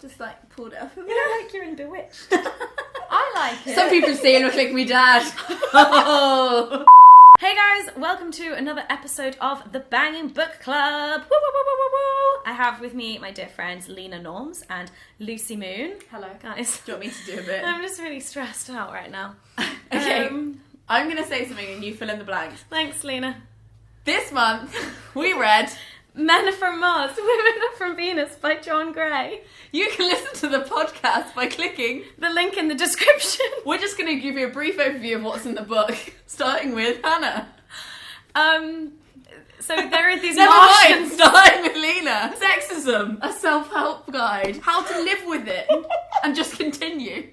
Just like pulled it up a bit. You don't like you're in Bewitched. I like it. Some people say it looks like me dad. Oh. Hey guys, welcome to another episode of The Banging Book Club. Woo, woo, woo, woo, woo, woo. I have with me my dear friends Lena Norms and Lucy Moon. Hello. Guys, Do you want me to do a bit? I'm just really stressed out right now. Okay. I'm going to say something and you fill in the blanks. Thanks, Lena. This month, we read Men Are From Mars, Women Are From Venus by John Gray. You can listen to the podcast by clicking The link in the description. We're just going to give you a brief overview of what's in the book, starting with Hannah. So there are these Never mind, Martians. starting with Lena. Sexism, a self-help guide. How to live with it and just continue.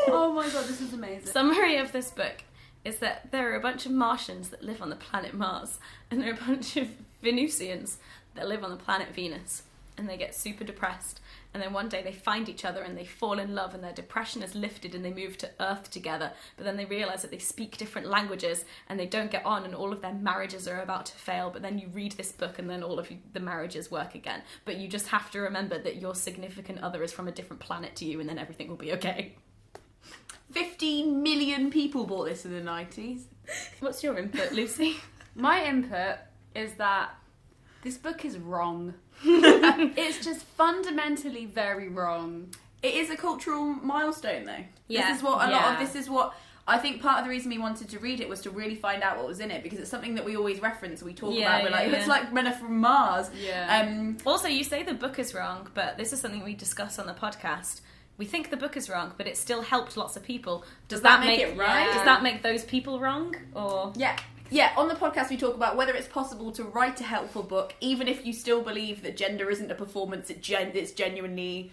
Oh my god, this is amazing. Summary of this book is that there are a bunch of Martians that live on the planet Mars, and there are a bunch of Venusians that live on the planet Venus, and they get super depressed, and then one day they find each other and they fall in love and their depression is lifted and they move to Earth together, but then they realise that they speak different languages and they don't get on and all of their marriages are about to fail, but then you read this book and then all of the marriages work again. But you just have to remember that your significant other is from a different planet to you and then everything will be okay. 15 million people bought this in the 90s. What's your input, Lucy? My input is that this book is wrong. It's just fundamentally very wrong. It is a cultural milestone, though. Yeah. This is what I think part of the reason we wanted to read it was to really find out what was in it, because it's something that we always reference. We talk about. We're like, it's like Men Are From Mars. Yeah. Also, you say the book is wrong, but this is something we discuss on the podcast. We think the book is wrong, but it still helped lots of people. Does that make it right? Does that make those people wrong? Or Yeah, on the podcast we talk about whether it's possible to write a helpful book, even if you still believe that gender isn't a performance, it's genuinely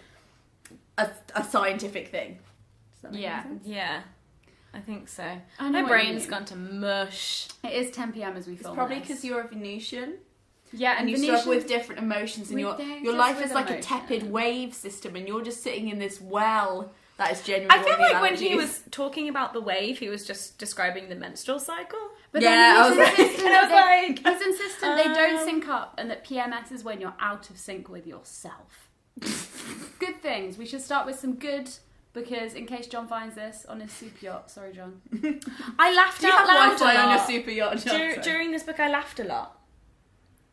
a scientific thing. Does that make sense? Yeah, I think so. I know My what you brain's mean. gone to mush. It is 10 p.m. as we It's film probably this. because you're a Venusian. Yeah, And you struggle with different emotions, and your just life with is like a emotion. tepid wave system, and you're just sitting in this well that is genuinely. I feel one of the like when he allergies. was talking about the wave, he was just describing the menstrual cycle. But Yeah, then I was like- insistent I was like, he's insistent they don't sync up and that PMS is when you're out of sync with yourself. Good things. We should start with some good, because in case John finds this on his super yacht. Sorry, John. I laughed Do you out have loud Wi-Fi a on your lot. super yacht? Johnson? During this book, I laughed a lot.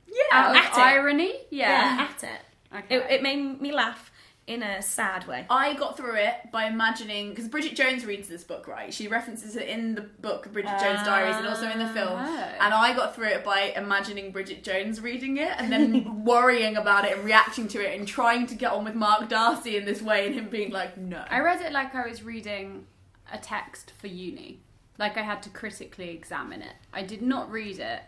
Yeah, Out at of it. irony? Yeah, at it. Okay. It made me laugh in a sad way. I got through it by imagining, because Bridget Jones reads this book, right? She references it in the book Bridget Jones' Diaries and also in the film. Oh. And I got through it by imagining Bridget Jones reading it and then worrying about it and reacting to it and trying to get on with Mark Darcy in this way and him being like, no. I read it like I was reading a text for uni. Like I had to critically examine it. I did not read it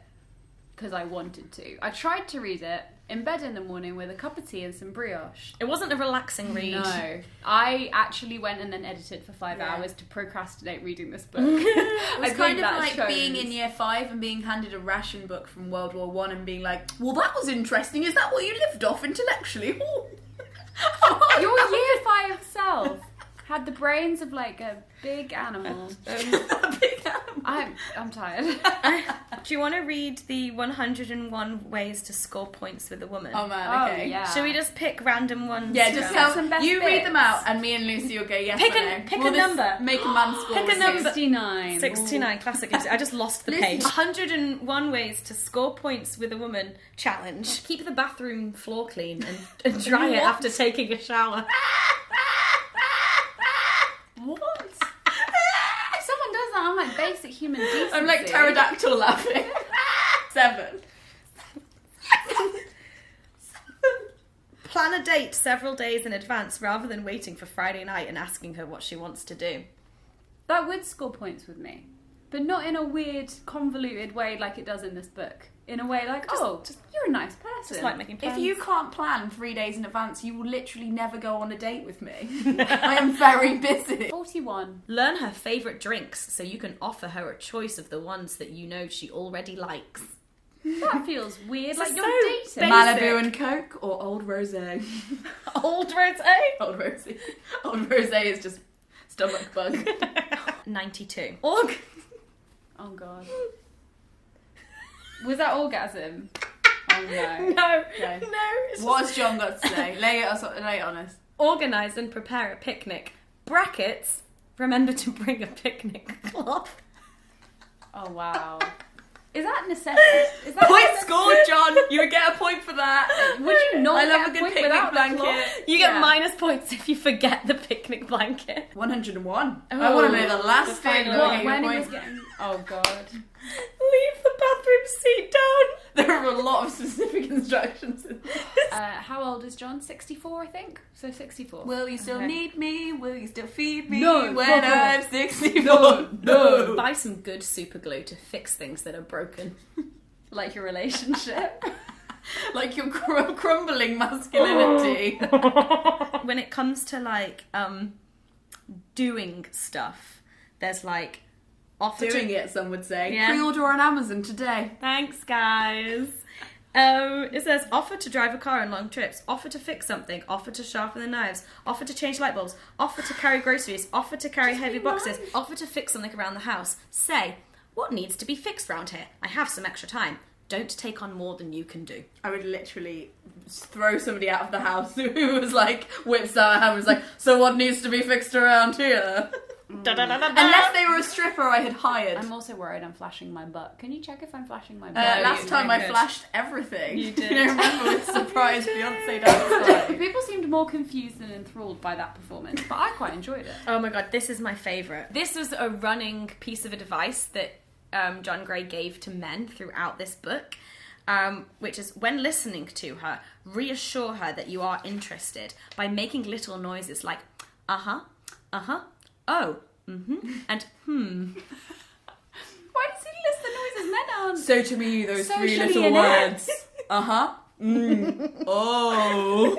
because I wanted to. I tried to read it in bed in the morning with a cup of tea and some brioche. It wasn't a relaxing read. No. I actually went and then edited for 5 Yeah. hours to procrastinate reading this book. It was I kind think of that like shows. being in year 5 and being handed a ration book from World War One and being like, well, that was interesting. Is that what you lived off intellectually? Your year 5 self had the brains of like a big animal. I'm tired. Do you want to read the 101 ways to score points with a woman? Oh man, Oh, okay. yeah. Should we just pick random ones? Yeah, just from- tell some best you read bits. them out, and me and Lucy will go yes Pick or a- no. pick Will a this number. Make a man score. Pick a number. 69. 69, classic Lucy. I just lost the Lucy. page. 101 ways to score points with a woman challenge. Keep the bathroom floor clean and dry it after taking a shower. What? If someone does that, I'm like basic human decency. I'm like pterodactyl laughing. 7. Plan a date several days in advance rather than waiting for Friday night and asking her what she wants to do. That would score points with me. But not in a weird, convoluted way like it does in this book. In a way like, you're a nice person. Just like making plans. If you can't plan 3 days in advance, you will literally never go on a date with me. I am very busy. 41. Learn her favourite drinks so you can offer her a choice of the ones that you know she already likes. That feels weird. Like So you're dating. basic. Malibu and Coke or Old Rosé? Old rosé? Old Rosé. Old Rosé is just stomach bug. 92. Oh god. Was that orgasm? Oh no. No, Okay. no. It's What just has John got to say? Lay it on us. organise and prepare a picnic. Brackets. Remember to bring a picnic cloth. Oh wow. Is that necessity? Is that Point necessary? scored, John. You would get a point for that. Would you not? I love get a good point picnic without the blanket. cloth? You get Yeah. minus points if you forget the picnic blanket. 101. I Oh, want to know the last the bit. final We'll one. get your When he point. was getting. Oh god. Leave the bathroom seat down. There are a lot of specific instructions in this. How old is John? 64, I think. So 64. Will you still Okay. need me? Will you still feed me No, when fuck off. I'm 64? No. Buy some good super glue to fix things that are broken. Like your relationship. Like your crumbling masculinity. When it comes to like doing stuff, there's like offer Doing to... it, some would say. Yeah. Pre-order on Amazon today. Thanks, guys. It says offer to drive a car on long trips, offer to fix something, offer to sharpen the knives, offer to change light bulbs, offer to carry groceries, offer to carry heavy boxes, offer to fix something around the house. Say, what needs to be fixed round here? I have some extra time. Don't take on more than you can do. I would literally throw somebody out of the house who was like, whips out a hammer and was like, so what needs to be fixed around here? Unless they were a stripper I had hired. I'm also worried I'm flashing my butt. Can you check if I'm flashing my butt? Last time I good. flashed everything. You did. You remember with surprise Beyonce dance? People seemed more confused and enthralled by that performance, but I quite enjoyed it. Oh my god, this is my favourite. This was a running piece of advice that John Gray gave to men throughout this book, which is when listening to her, reassure her that you are interested by making little noises like uh-huh, uh-huh, oh, mm-hmm, and Why does he list the noises men aren't? So to me, those three Socially little inept. words. Uh-huh. Oh.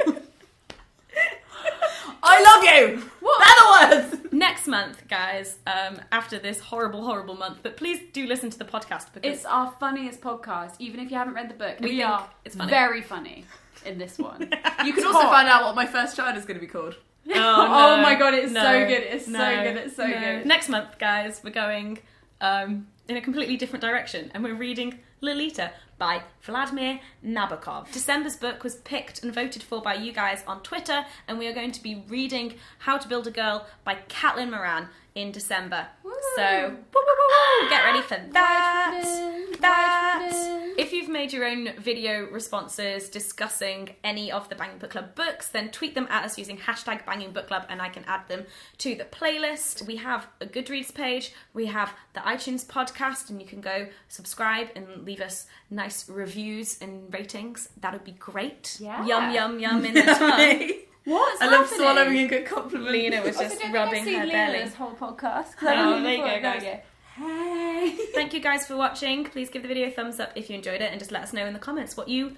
I love you! What? They're the words! Next month, guys, after this horrible, horrible month, but please do listen to the podcast because It's our funniest podcast, even if you haven't read the book. We We think are it's funny. very funny in this one. You can also find out what my first child is going to be called. Oh my god, it's no, so good. It's no, so good. It's so no. good. Next month, guys, we're going in a completely different direction, and we're reading Lolita by Vladimir Nabokov. December's book was picked and voted for by you guys on Twitter, and we are going to be reading How to Build a Girl by Caitlin Moran in December. Woo. So, woo, woo, woo, woo, get ready for that. Witton, That. Witton. If you've made your own video responses discussing any of the Banging Book Club books, then tweet them at us using hashtag Banging Book Club and I can add them to the playlist. We have a Goodreads page, we have the iTunes podcast, and you can go subscribe and leave us nice reviews and ratings. That would be great. Yeah. Yum, yum, yum in the tongue. What's I love happening? swallowing a good compliment. Lena was Also, just don't rubbing think her I've seen Lena belly. this whole podcast. Oh, there you go, There guys. we go. Hey. Thank you guys for watching. Please give the video a thumbs up if you enjoyed it and just let us know in the comments what you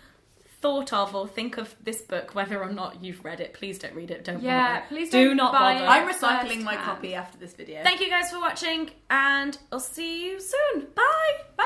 thought of or think of this book, whether or not you've read it. Please don't read it. Don't Yeah, bother. please Do don't not buy bother. it. I'm recycling my First copy hand. after this video. Thank you guys for watching, and I'll see you soon. Bye. Bye.